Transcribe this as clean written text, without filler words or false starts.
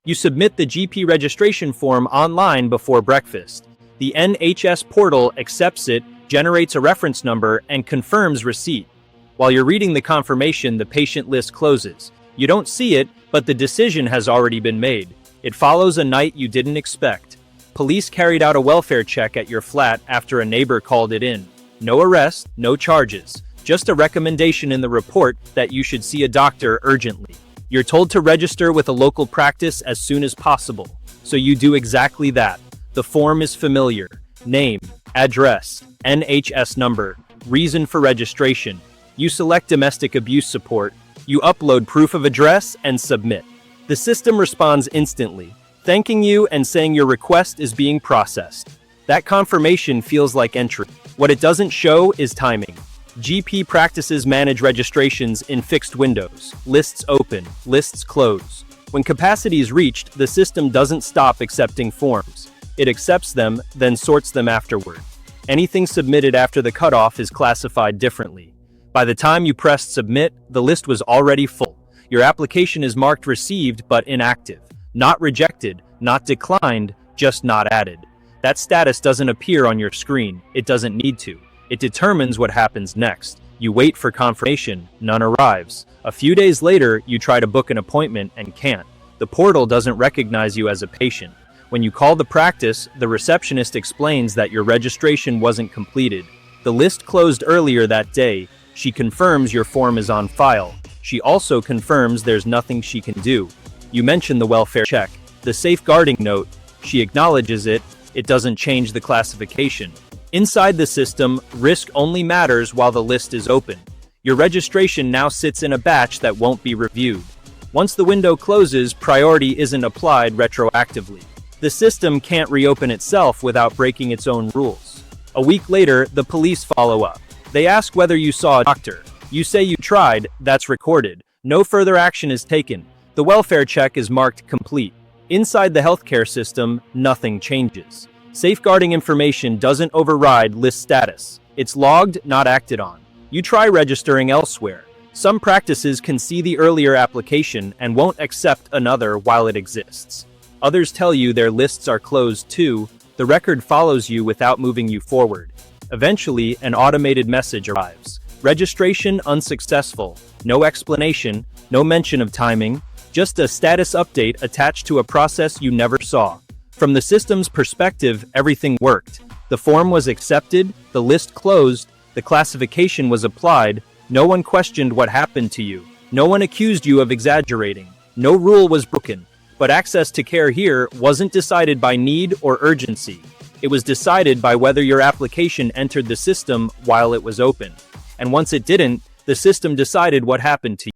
You submit the GP registration form online before breakfast. The NHS portal accepts it, generates a reference number, and confirms receipt. While you're reading the confirmation, the patient list closes. You don't see it, but the decision has already been made. It follows a night you didn't expect. Police carried out a welfare check at your flat after a neighbor called it in. No arrest, no charges. Just a recommendation in the report that you should see a doctor urgently. You're told to register with a local practice as soon as possible. So you do exactly that. The form is familiar. Name, address, NHS number, reason for registration. You select domestic abuse support. You upload proof of address and submit. The system responds instantly, thanking you and saying your request is being processed. That confirmation feels like entry. What it doesn't show is timing. GP practices manage registrations in fixed windows. Lists open, lists close. When capacity is reached, the system doesn't stop accepting forms. It accepts them, then sorts them afterward. Anything submitted after the cutoff is classified differently. By the time you pressed submit, the list was already full. Your application is marked received but inactive. Not rejected, not declined, just not added. That status doesn't appear on your screen. It doesn't need to. It determines what happens next. You wait for confirmation, none arrives. A few days later, you try to book an appointment and can't. The portal doesn't recognize you as a patient. When you call the practice, the receptionist explains that your registration wasn't completed. The list closed earlier that day. She confirms your form is on file. She also confirms there's nothing she can do. You mention the welfare check, the safeguarding note. She acknowledges it. It doesn't change the classification. Inside the system, risk only matters while the list is open. Your registration now sits in a batch that won't be reviewed. Once the window closes, priority isn't applied retroactively. The system can't reopen itself without breaking its own rules. A week later, the police follow up. They ask whether you saw a doctor. You say you tried, that's recorded. No further action is taken. The welfare check is marked complete. Inside the healthcare system, nothing changes. Safeguarding information doesn't override list status. It's logged, not acted on. You try registering elsewhere. Some practices can see the earlier application and won't accept another while it exists. Others tell you their lists are closed too. The record follows you without moving you forward. Eventually, an automated message arrives. Registration unsuccessful. No explanation, no mention of timing, just a status update attached to a process you never saw. From the system's perspective, everything worked. The form was accepted, the list closed, the classification was applied. No one questioned what happened to you. No one accused you of exaggerating. No rule was broken. But access to care here wasn't decided by need or urgency. It was decided by whether your application entered the system while it was open. And once it didn't, the system decided what happened to you.